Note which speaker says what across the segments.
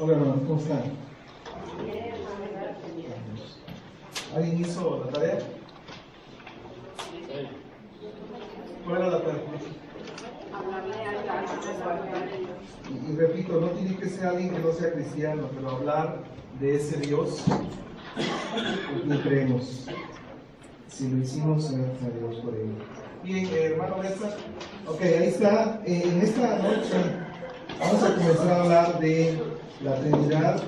Speaker 1: Hola hermanos, ¿cómo están? ¿Alguien hizo la tarea? ¿Cuál era la tarea? Y repito, no tiene que ser alguien que no sea cristiano, pero hablar de ese Dios en quien creemos. Si lo hicimos, gracias a Dios por ello. Bien, hermano Néstor. Ok, ahí está. En esta noche vamos a comenzar a hablar de la Trinidad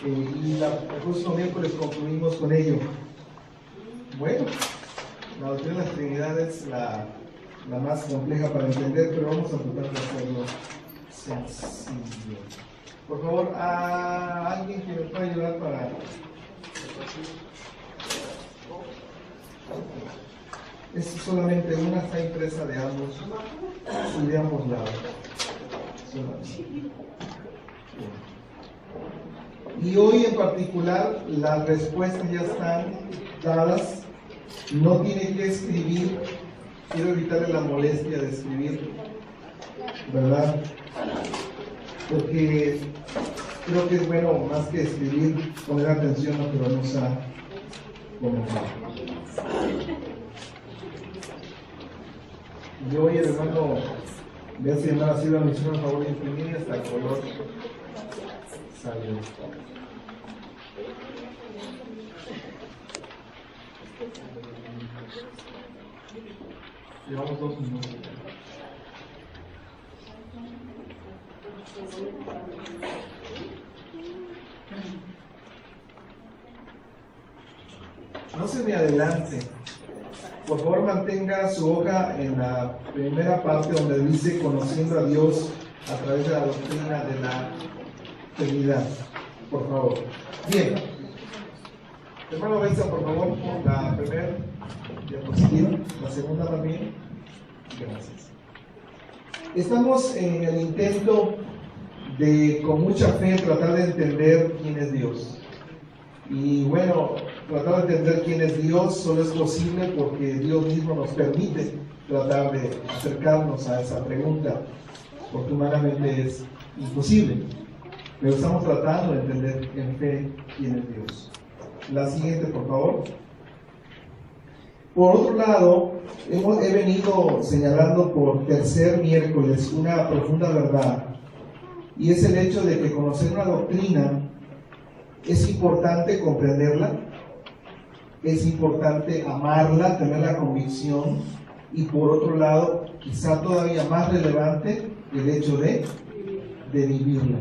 Speaker 1: y el próximo miércoles concluimos con ello. Bueno, la doctrina de la Trinidad es la más compleja para entender, pero vamos a tratar de hacerlo sencillo. Por favor, a alguien que me pueda ayudar para... Es solamente una, está impresa de ambos y de ambos lados. Y hoy en particular las respuestas ya están dadas. No tiene que escribir. Quiero evitarle la molestia de escribir, ¿verdad? Porque creo que es bueno, más que escribir, poner atención a lo que vamos a comentar. Y hoy el hermano, vea si hermana Silva me hizo un favor de imprimir y hasta el color salió. Llevamos 2 minutos. No se me adelante. Por favor, mantenga su hoja en la primera parte donde dice conociendo a Dios a través de la doctrina de la Trinidad. Por favor. Bien. Hermano Benza, por favor, la primera diapositiva, la segunda también. Gracias. Estamos en el intento de, con mucha fe, tratar de entender quién es Dios. Y bueno, tratar de entender quién es Dios solo es posible porque Dios mismo nos permite tratar de acercarnos a esa pregunta, porque humanamente es imposible. Pero estamos tratando de entender en fe quién es Dios. La siguiente, por favor. Por otro lado, he venido señalando por tercer miércoles una profunda verdad, y es el hecho de que conocer una doctrina es importante comprenderla, es importante amarla, tener la convicción, y por otro lado, quizá todavía más relevante, el hecho de vivirla.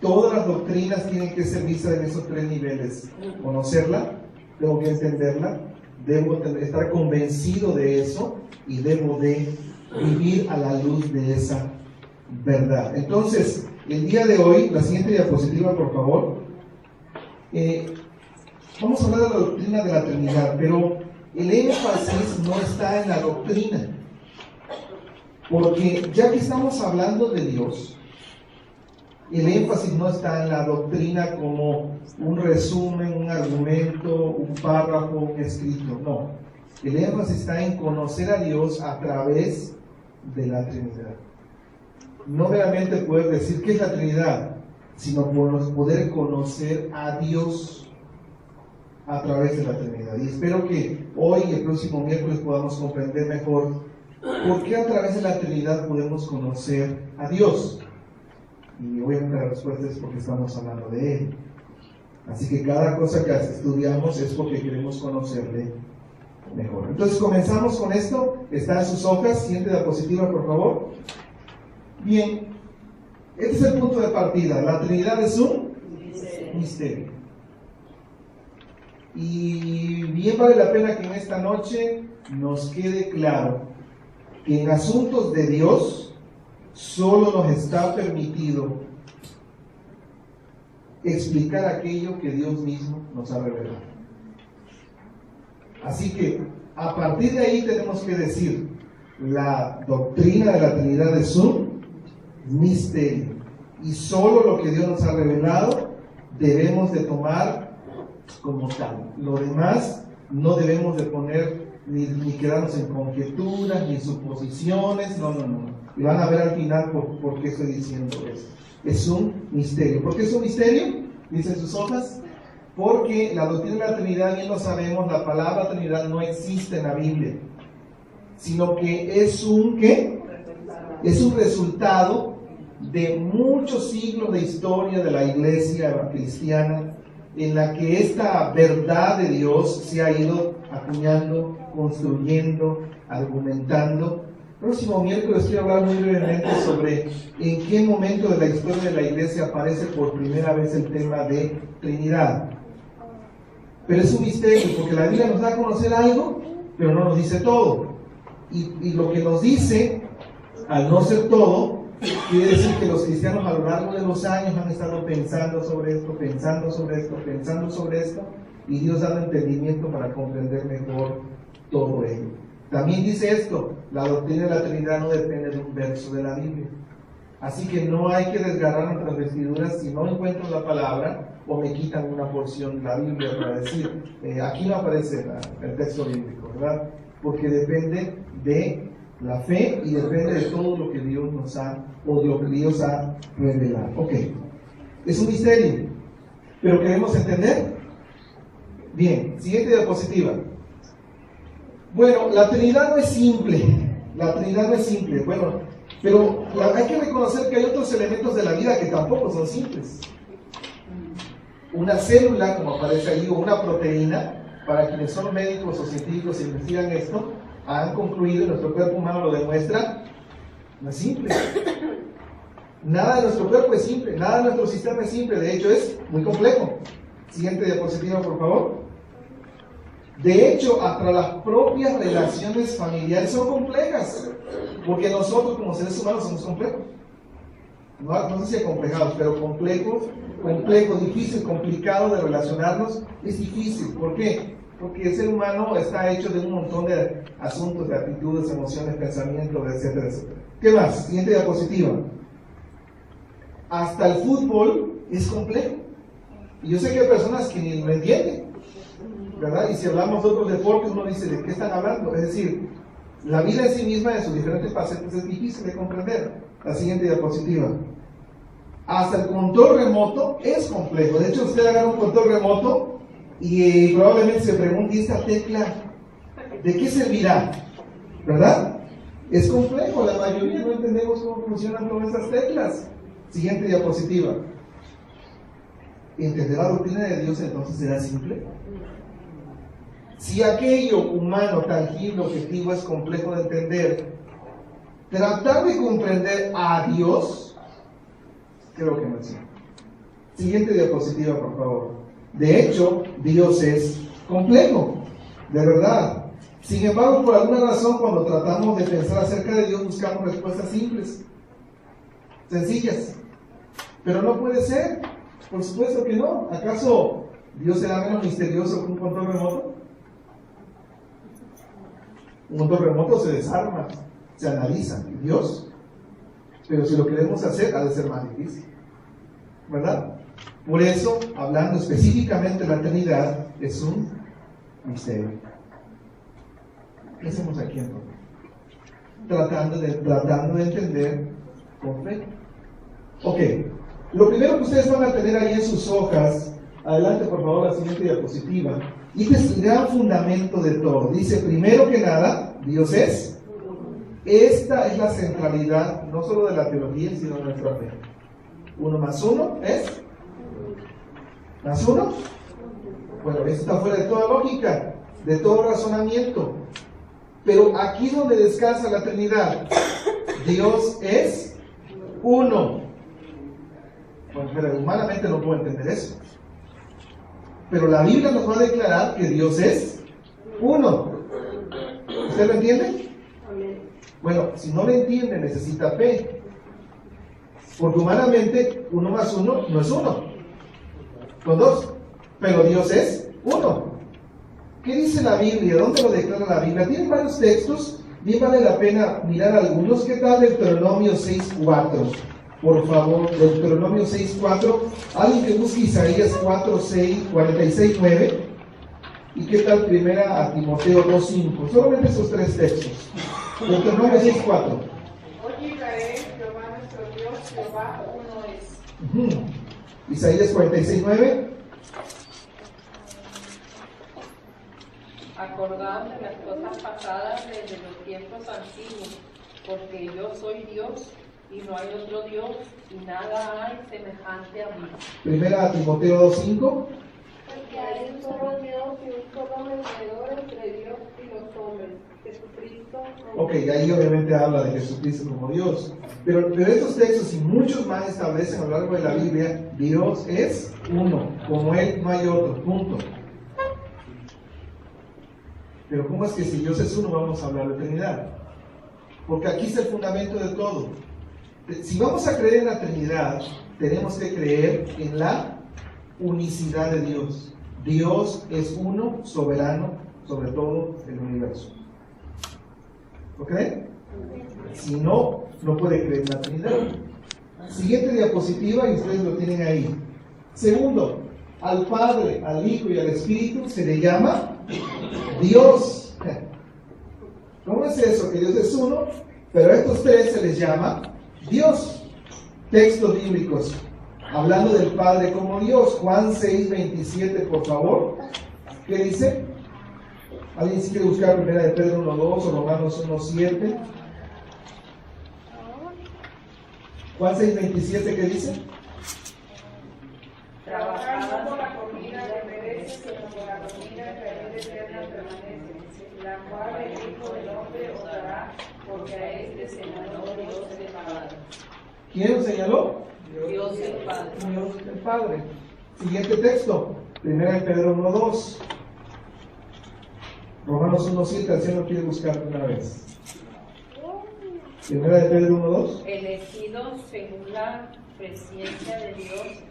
Speaker 1: Todas las doctrinas tienen que ser vistas en esos 3 niveles: conocerla, tengo que entenderla, debo estar convencido de eso y debo de vivir a la luz de esa verdad. Entonces, el día de hoy, la siguiente diapositiva, por favor. Vamos a hablar de la doctrina de la Trinidad, pero el énfasis no está en la doctrina, porque ya que estamos hablando de Dios, el énfasis no está en la doctrina como un resumen, un argumento, un párrafo, un escrito, no. El énfasis está en conocer a Dios a través de la Trinidad. No meramente poder decir qué es la Trinidad, sino por poder conocer a Dios a través de la Trinidad. Y espero que hoy y el próximo miércoles podamos comprender mejor por qué a través de la Trinidad podemos conocer a Dios. Y obviamente la respuesta es porque estamos hablando de Él. Así que cada cosa que estudiamos es porque queremos conocerle mejor. Entonces comenzamos con esto. Está en sus hojas. Siguiente diapositiva, por favor. Bien, este es el punto de partida. La Trinidad es un misterio. Y bien vale la pena que en esta noche nos quede claro que en asuntos de Dios solo nos está permitido explicar aquello que Dios mismo nos ha revelado. Así que a partir de ahí tenemos que decir: la doctrina de la Trinidad es un misterio, y solo lo que Dios nos ha revelado debemos de tomar como tal. Lo demás no debemos de poner ni quedarnos en conjeturas ni en suposiciones, no. Y van a ver al final por qué estoy diciendo eso. es un misterio. ¿Por qué es un misterio? Dicen sus hojas. Porque la doctrina de la Trinidad, bien lo sabemos, la palabra Trinidad no existe en la Biblia, sino que es un ¿qué? Es un resultado de muchos siglos de historia de la iglesia cristiana, en la que esta verdad de Dios se ha ido acuñando, construyendo, argumentando. Próximo miércoles quiero hablar muy brevemente sobre en qué momento de la historia de la iglesia aparece por primera vez el tema de Trinidad. Pero es un misterio, porque la Biblia nos da a conocer algo, pero no nos dice todo. Y lo que nos dice, al no ser todo, quiere decir que los cristianos a lo largo de los años han estado pensando sobre esto, pensando sobre esto, pensando sobre esto, y Dios da entendimiento para comprender mejor todo ello. También dice esto: la doctrina de la Trinidad no depende de un verso de la Biblia. Así que no hay que desgarrar nuestras vestiduras si no encuentro la palabra o me quitan una porción de la Biblia para decir, aquí no aparece el texto bíblico, ¿verdad? Porque depende de la fe y depende de todo lo que Dios nos ha, o de lo que Dios ha revelado. Ok, es un misterio, pero ¿queremos entender? Bien, siguiente diapositiva. Bueno, la Trinidad no es simple, bueno, pero hay que reconocer que hay otros elementos de la vida que tampoco son simples. Una célula, como aparece ahí, o una proteína, para quienes son médicos o científicos e investigan esto, han concluido, y nuestro cuerpo humano lo demuestra, no es simple. Nada de nuestro cuerpo es simple, nada de nuestro sistema es simple, de hecho es muy complejo. Siguiente diapositiva, por favor. De hecho, hasta las propias relaciones familiares son complejas, porque nosotros como seres humanos somos complejos. No sé si acomplejados, pero complejo, difícil, complicado de relacionarnos, es difícil. ¿Por qué? Porque el ser humano está hecho de un montón de asuntos, de actitudes, emociones, pensamientos, etcétera, etcétera. ¿Qué más? Siguiente diapositiva. Hasta el fútbol es complejo. Y yo sé que hay personas que ni lo entienden, ¿verdad? Y si hablamos de otros deportes, uno dice, ¿de qué están hablando? Es decir, la vida en sí misma, en sus diferentes facetas, es difícil de comprender. La siguiente diapositiva. Hasta el control remoto es complejo. De hecho, usted agarra un control remoto y probablemente se pregunte, ¿y esta tecla de qué servirá? ¿Verdad? Es complejo, la mayoría no entendemos cómo funcionan todas esas teclas. Siguiente diapositiva. ¿Entender la doctrina de Dios entonces será simple? Si aquello humano, tangible, objetivo es complejo de entender, tratar de comprender a Dios, creo que no es simple. Siguiente diapositiva, por favor. De hecho, Dios es complejo, de verdad. Sin embargo, por alguna razón, cuando tratamos de pensar acerca de Dios, buscamos respuestas simples, sencillas. Pero no puede ser, por supuesto que no. ¿Acaso Dios será menos misterioso que un control remoto? Un control remoto se desarma, se analiza. Dios, pero si lo queremos hacer, ha de ser más difícil, ¿verdad? Por eso, hablando específicamente de la Trinidad, es un misterio. ¿Qué hacemos aquí entonces? Tratando de entender con fe. Ok, lo primero que ustedes van a tener ahí en sus hojas, adelante por favor la siguiente diapositiva, y este es el gran fundamento de todo. Dice, primero que nada, Dios es. Esta es la centralidad, no solo de la teología, sino de nuestra fe. 1 más 1 es más 1. Bueno, eso está fuera de toda lógica, de todo razonamiento. Pero aquí es donde descansa la Trinidad. Dios es uno. Bueno, pero humanamente no puedo entender eso. Pero la Biblia nos va a declarar que Dios es uno. ¿Usted lo entiende? Bueno, si no lo entiende, necesita fe. Porque humanamente 1 más 1 no es 1. Son 2. Pero Dios es uno. ¿Qué dice la Biblia? ¿Dónde lo declara la Biblia? Tiene varios textos, bien vale la pena mirar algunos. ¿Qué tal Deuteronomio 6:4? Por favor, Deuteronomio 6:4. Alguien que busque Isaías 46:9. ¿Y qué tal primera a Timoteo 2:5? Solamente esos tres textos. Deuteronomio 6:4.
Speaker 2: Oye Israel, Jehová nuestro Dios, Jehová uno es.
Speaker 1: Isaías 46:9.
Speaker 2: Acordaos de las cosas pasadas desde los tiempos antiguos, porque yo soy Dios y no hay otro Dios, y nada hay semejante a mí.
Speaker 1: Primera Timoteo 2:5.
Speaker 3: Porque hay un solo Dios y un solo mediador entre Dios y los hombres, Jesucristo.
Speaker 1: Ok, ahí obviamente habla de Jesucristo como Dios. Pero estos textos y muchos más establecen a lo largo de la Biblia, Dios es uno, como Él no hay otro, punto. Pero ¿cómo es que si Dios es uno vamos a hablar de Trinidad? Porque aquí está el fundamento de todo. Si vamos a creer en la Trinidad, tenemos que creer en la unicidad de Dios. Dios es uno, soberano, sobre todo el universo. ¿Lo creen? Si no, no puede creer en la Trinidad. Siguiente diapositiva y ustedes lo tienen ahí. Segundo, al Padre, al Hijo y al Espíritu se le llama Dios. ¿Cómo es eso? Que Dios es uno, pero a estos tres se les llama Dios. Textos bíblicos hablando del Padre como Dios. Juan 6:27, por favor. ¿Qué dice? ¿Alguien si quiere buscar primera de Pedro 1:2 o Romanos 1:7? Juan 6:27, ¿qué dice?
Speaker 3: Trabajar no por la comida que perece, sino por la comida que a vida eterna permanece, la cual el Hijo del Hombre os dará, porque a él le señaló Dios el Padre.
Speaker 1: ¿Quién lo señaló?
Speaker 2: Dios el Padre.
Speaker 1: Dios el Padre. Siguiente texto, primera de Pedro 1:2. Romanos 1:7, al cielo quiere buscar una vez. Primera de Pedro 1:2.
Speaker 2: Elegidos según la presencia de Dios,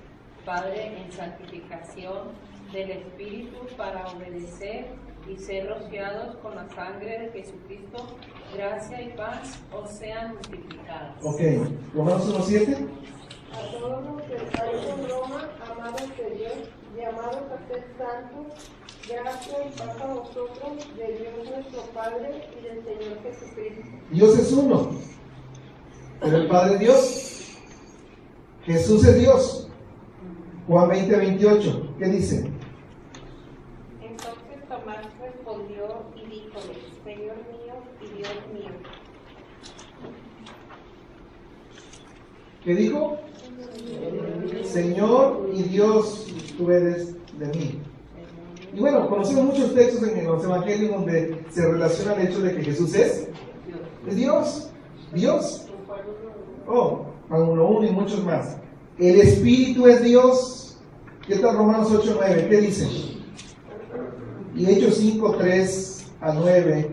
Speaker 2: Padre en santificación del Espíritu para obedecer y ser rociados con la sangre de Jesucristo, gracia y paz os sean multiplicadas.
Speaker 1: Ok, Romanos 1:7.
Speaker 3: A todos los que estáis en Roma, amados de Dios, llamados a ser santos, gracia y paz a vosotros, de Dios nuestro Padre y del Señor Jesucristo.
Speaker 1: Dios es uno, pero el Padre es Dios. Jesús es Dios. Juan 20:28, ¿qué dice?
Speaker 3: Entonces Tomás respondió y díjole, Señor mío y Dios mío.
Speaker 1: ¿Qué dijo? Señor y Dios, tú eres de mí. Y bueno, conocemos muchos textos en los evangelios donde se relaciona el hecho de que Jesús es Dios. Dios. Oh, Juan 1:1 y muchos más. El Espíritu es Dios. ¿Qué tal Romanos 8:9? ¿Qué dice? Y Hechos 5:3-9.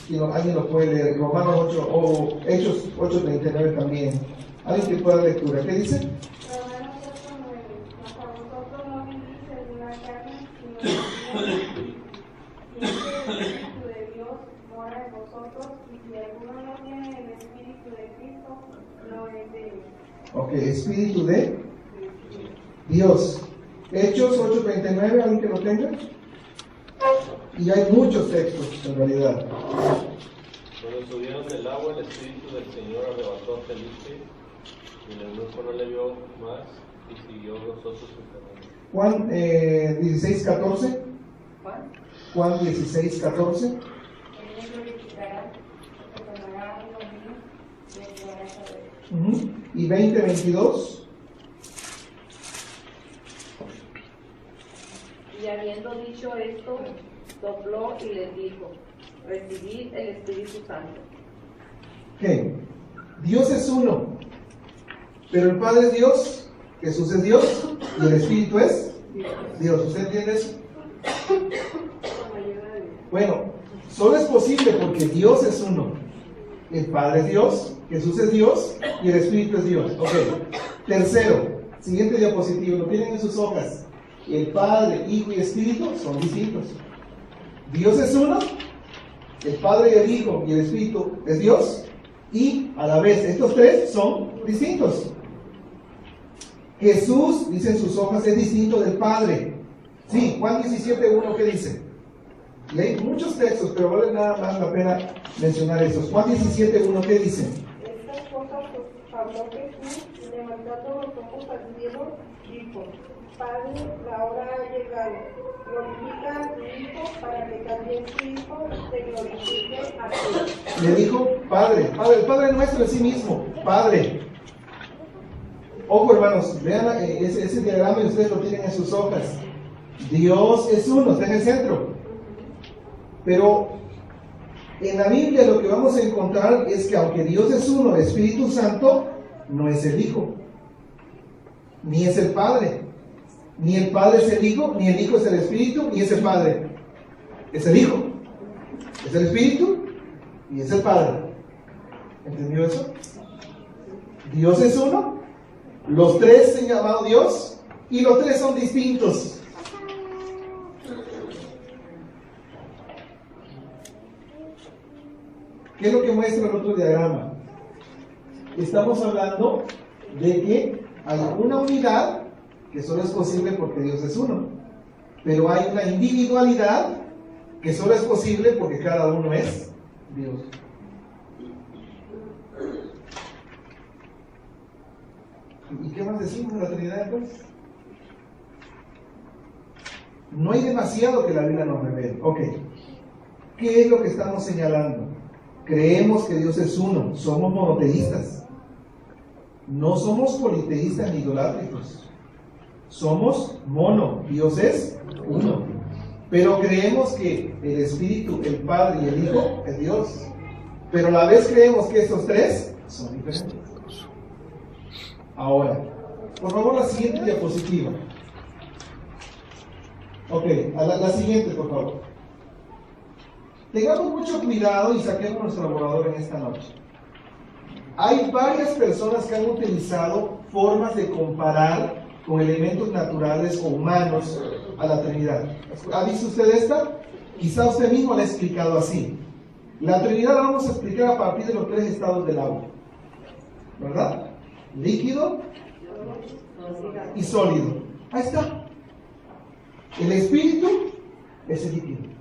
Speaker 1: Si alguien lo puede leer. Romanos 8 o Hechos 8:39 también. Alguien que pueda dar lectura. ¿Qué dice?
Speaker 3: Romanos 8:9. Mas a vosotros no vivís según la carne, sino según el Espíritu. Y el Espíritu de Dios mora en vosotros, y si alguno no tiene el Espíritu de Cristo, no es de él.
Speaker 1: Ok, Espíritu de Dios. Hechos 8:39, ¿alguien que lo tenga? Y hay muchos textos en realidad.
Speaker 4: Cuando subieron del agua, el Espíritu del Señor arrebató a Felipe, y el eunuco no le vio más, y siguió gozoso su camino.
Speaker 1: Juan 16:14.
Speaker 2: ¿Juan?
Speaker 1: Juan 16:14.
Speaker 3: Él me glorificará, se tomará uno mío, me dará saber.
Speaker 1: Y 20:22.
Speaker 2: Y habiendo dicho esto, sopló y les dijo, recibid el Espíritu Santo.
Speaker 1: ¿Qué? Dios es uno, pero el Padre es Dios, Jesús es Dios y el Espíritu es Dios. ¿Usted entiende eso? Bueno, solo es posible porque Dios es uno. El Padre es Dios, Jesús es Dios y el Espíritu es Dios. Ok. Tercero, siguiente diapositiva, lo tienen en sus hojas. El Padre, Hijo y Espíritu son distintos. Dios es uno, el Padre y el Hijo y el Espíritu es Dios, y a la vez estos tres son distintos. Jesús, dicen sus hojas, es distinto del Padre. Sí, Juan 17:1, ¿qué dice? Y hay muchos textos, pero vale nada más la pena mencionar estos. Juan 17:1, ¿qué dice?
Speaker 3: Estas cosas habló Jesús, levantando los ojos dijo: Padre, la hora ha llegado. Glorifica a tu Hijo para que también tu Hijo te glorifique a ti.
Speaker 1: Le dijo Padre, el Padre nuestro es sí mismo, Padre. Ojo, hermanos, vean ese diagrama y ustedes lo tienen en sus hojas. Dios es uno, está en el centro. Pero en la Biblia lo que vamos a encontrar es que aunque Dios es uno, el Espíritu Santo no es el Hijo, ni es el Padre. Ni el Padre es el Hijo, ni el Hijo es el Espíritu, ni es el Padre. Es el Hijo, es el Espíritu y es el Padre. ¿Entendió eso? Dios es uno, los tres se han llamado Dios y los tres son distintos. ¿Qué es lo que muestra el otro diagrama? Estamos hablando de que hay una unidad que solo es posible porque Dios es uno, pero hay una individualidad que solo es posible porque cada uno es Dios. ¿Y qué más decimos de la Trinidad entonces? No hay demasiado que la Biblia nos revele. Ok, ¿qué es lo que estamos señalando? Creemos que Dios es uno, somos monoteístas. No somos politeístas ni idolátricos. Somos mono, Dios es uno. Pero creemos que el Espíritu, el Padre y el Hijo es Dios. Pero a la vez creemos que estos tres son diferentes. Ahora, por favor, la siguiente diapositiva. Ok, la siguiente, por favor. Tengamos mucho cuidado y saquemos nuestro borrador en esta noche. Hay varias personas que han utilizado formas de comparar con elementos naturales o humanos a la Trinidad. ¿Ha visto usted esta? Quizá usted mismo la ha explicado así. La Trinidad la vamos a explicar a partir de los tres estados del agua, ¿verdad? Líquido y sólido. Ahí está. El espíritu es el líquido.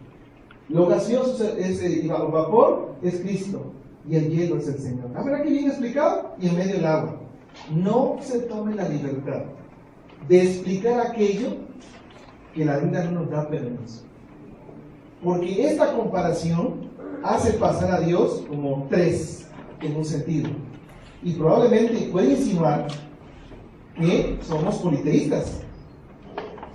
Speaker 1: Lo gaseoso es el vapor, es Cristo. Y el hielo es el Señor. A ver, aquí bien explicado. Y en medio el agua. No se tome la libertad de explicar aquello que la Biblia no nos da permiso. Porque esta comparación hace pasar a Dios como tres en un sentido. Y probablemente puede insinuar que somos politeístas.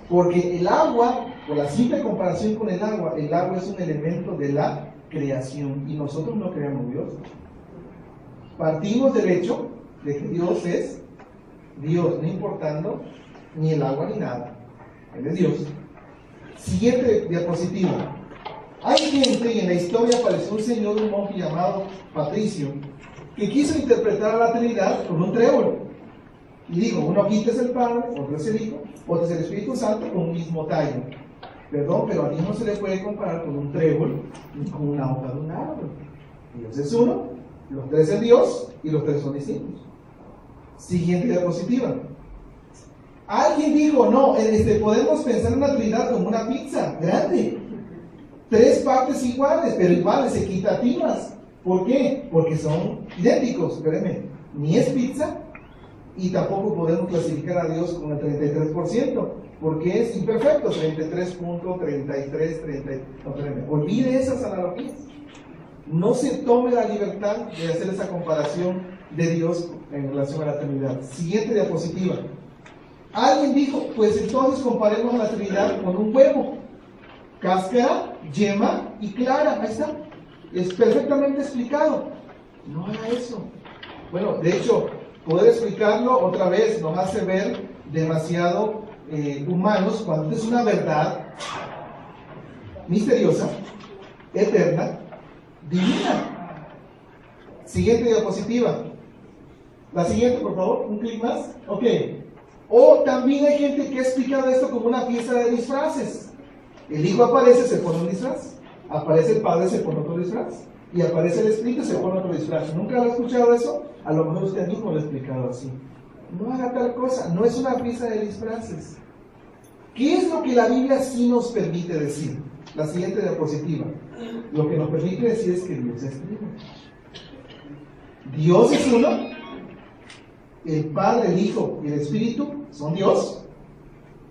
Speaker 1: Porque el agua, por la simple comparación con el agua es un elemento de la creación y nosotros no creamos Dios. Partimos del hecho de que Dios es Dios, no importando ni el agua ni nada. Él es Dios. Siguiente diapositiva. Hay gente, y en la historia apareció un señor, un monje llamado Patricio, que quiso interpretar a la Trinidad con un trébol. Y digo, uno aquí es el Padre, otro es el Hijo, otro es el Espíritu Santo con un mismo tallo. Perdón, pero a Dios no se le puede comparar con un trébol ni con una hoja de un árbol. Dios es uno, los tres es Dios y los tres son distintos. Siguiente diapositiva. Alguien dijo, no, podemos pensar en la Trinidad como una pizza grande. Tres partes iguales, pero iguales, equitativas. ¿Por qué? Porque son idénticos, espérenme. Ni es pizza y tampoco podemos clasificar a Dios con el 33%, porque es imperfecto, 33.33, 30. No, espérenme, olvide esas analogías. No se tome la libertad de hacer esa comparación de Dios en relación a la Trinidad. Siguiente diapositiva. Alguien dijo, pues entonces comparemos a la Trinidad con un huevo. Cáscara, yema y clara. Ahí está. Es perfectamente explicado. No haga eso. Bueno, de hecho, poder explicarlo otra vez nos hace ver demasiado humanos cuando es una verdad misteriosa, eterna, divina. Siguiente diapositiva. La siguiente, por favor, un clic más. Ok. O también hay gente que ha explicado esto como una pieza de disfraces. El Hijo aparece, se pone un disfraz. Aparece el Padre, se pone otro disfraz. Y aparece el Espíritu, se pone otro disfraz. ¿Nunca lo ha escuchado eso? A lo mejor usted mismo lo ha explicado así. No haga tal cosa, no es una pieza de disfraces. ¿Qué es lo que la Biblia sí nos permite decir? La siguiente diapositiva. Lo que nos permite decir es que Dios es uno. Dios es uno el Padre, el Hijo y el Espíritu son Dios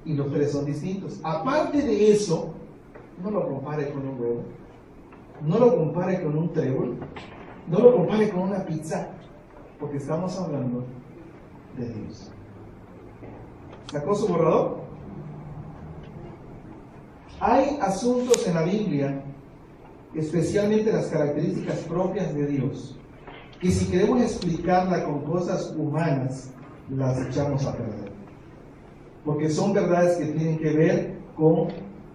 Speaker 1: y los tres son distintos. Aparte de eso, no lo compare con un huevo, no lo compare con un trébol, no lo compare con una pizza, porque estamos hablando de Dios. ¿Sacó su borrador? Hay asuntos en la Biblia, especialmente las características propias de Dios, que si queremos explicarla con cosas humanas, las echamos a perder. Porque son verdades que tienen que ver con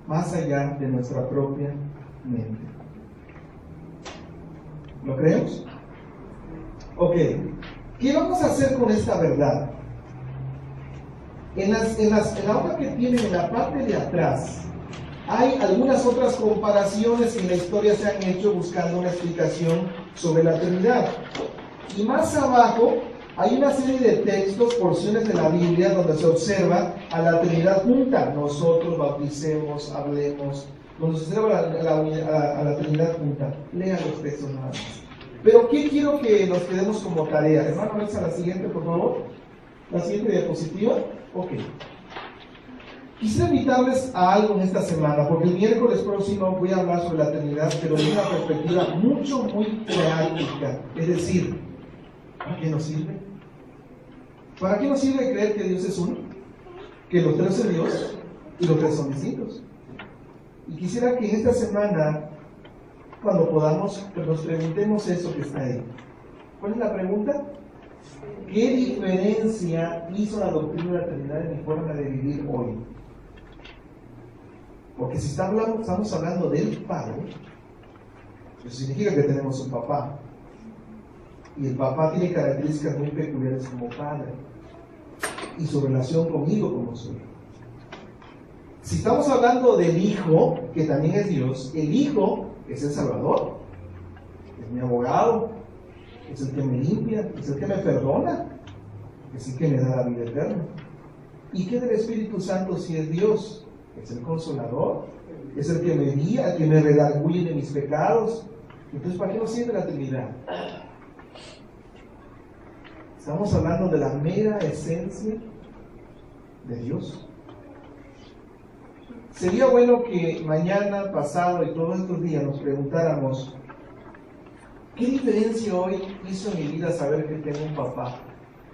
Speaker 1: más allá de nuestra propia mente. ¿Lo creemos? Ok. ¿Qué vamos a hacer con esta verdad? En la hoja que tienen en la parte de atrás, hay algunas otras comparaciones que en la historia se han hecho buscando una explicación sobre la Trinidad. Y más abajo hay una serie de textos, porciones de la Biblia, donde se observa a la Trinidad junta. Nosotros bauticemos, hablemos, donde se observa a la Trinidad junta. Lean los textos nada más. Pero ¿qué quiero que nos quedemos como tarea? Hermano, vamos a la siguiente, por favor. La siguiente diapositiva. Ok. Quisiera invitarles a algo en esta semana, porque el miércoles próximo voy a hablar sobre la Trinidad, pero de una perspectiva muy práctica. Es decir, ¿para qué nos sirve? ¿Para qué nos sirve creer que Dios es uno? Que los tres son Dios y los tres son distintos. Y quisiera que en esta semana, cuando podamos, nos preguntemos eso que está ahí. ¿Cuál es la pregunta? ¿Qué diferencia hizo la doctrina de la Trinidad en mi forma de vivir hoy? Porque si estamos hablando del Padre, eso significa que tenemos un papá. Y el papá tiene características muy peculiares como padre. Y su relación conmigo como su hijo. Si estamos hablando del Hijo, que también es Dios, el Hijo es el Salvador, es mi abogado, es el que me limpia, es el que me perdona, es el que me da la vida eterna. ¿Y qué del Espíritu Santo si es Dios? Es el Consolador, es el que me guía, el que me redarguye de mis pecados. Entonces, ¿para qué nos sirve la Trinidad? Estamos hablando de la mera esencia de Dios. Sería bueno que mañana, pasado y todos estos días nos preguntáramos: ¿qué diferencia hoy hizo en mi vida saber que tengo un papá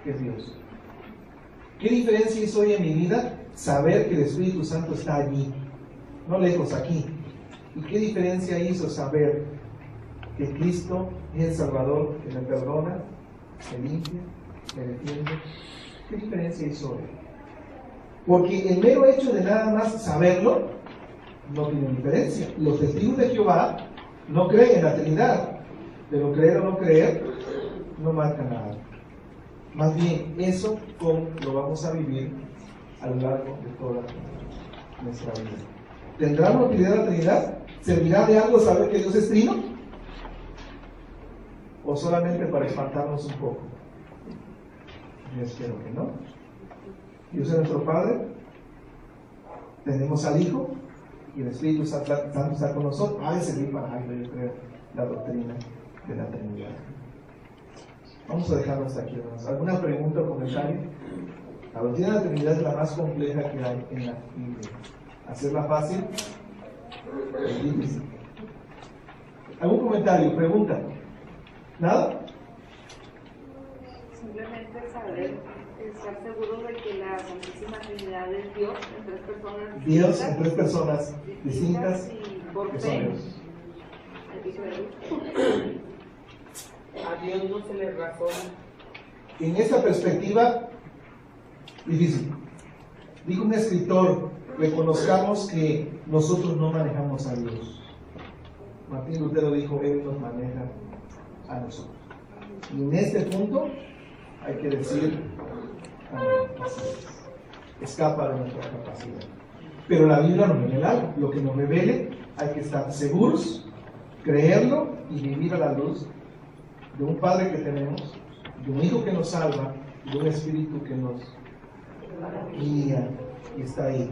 Speaker 1: que es Dios? ¿Qué diferencia hizo hoy en mi vida saber que el Espíritu Santo está allí, no lejos, aquí? ¿Y qué diferencia hizo saber que Cristo es el Salvador, que me perdona, me limpia, me defiende? ¿Qué diferencia hizo hoy? Porque el mero hecho de nada más saberlo no tiene diferencia. Los testigos de Jehová no creen en la Trinidad, pero creer o no creer no marca nada. Más bien, eso cómo lo vamos a vivir a lo largo de toda nuestra vida. ¿Tendrá una utilidad la Trinidad? ¿Servirá de algo saber que Dios es trino? ¿O solamente para espantarnos un poco? Yo espero que no. Dios es nuestro Padre, tenemos al Hijo y el Espíritu Santo está con nosotros. Ha de servir para algo, yo creo, la doctrina de la Trinidad. Vamos a dejarlo hasta aquí, hermanos. ¿Alguna pregunta o comentario? La doctrina de la Trinidad es la más compleja que hay en la Biblia. ¿Hacerla fácil? Es difícil. ¿Algún comentario? ¿Pregunta? ¿Nada?
Speaker 3: Simplemente saber, estar seguro de que la Santísima Trinidad es Dios en tres personas.
Speaker 1: Dios en tres personas distintas
Speaker 3: y por
Speaker 1: que son
Speaker 3: fe.
Speaker 1: Dios.
Speaker 5: A Dios no se le razona.
Speaker 1: En esta perspectiva, difícil. Dijo un escritor: reconozcamos que nosotros no manejamos a Dios. Martín Lutero dijo: Él nos maneja a nosotros. Y en este punto hay que decir: amén, así es. Escapa de nuestra capacidad. Pero la Biblia nos revela algo. Lo que nos revele, hay que estar seguros, creerlo y vivir a la luz de un Padre que tenemos, de un Hijo que nos salva, de un Espíritu que nos guía y está ahí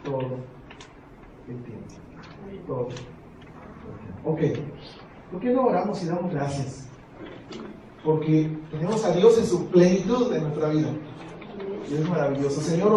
Speaker 1: todo el tiempo. Todo. Ok. ¿Por qué no oramos y damos gracias? porque tenemos a Dios en su plenitud en nuestra vida. Y es maravilloso. Señor,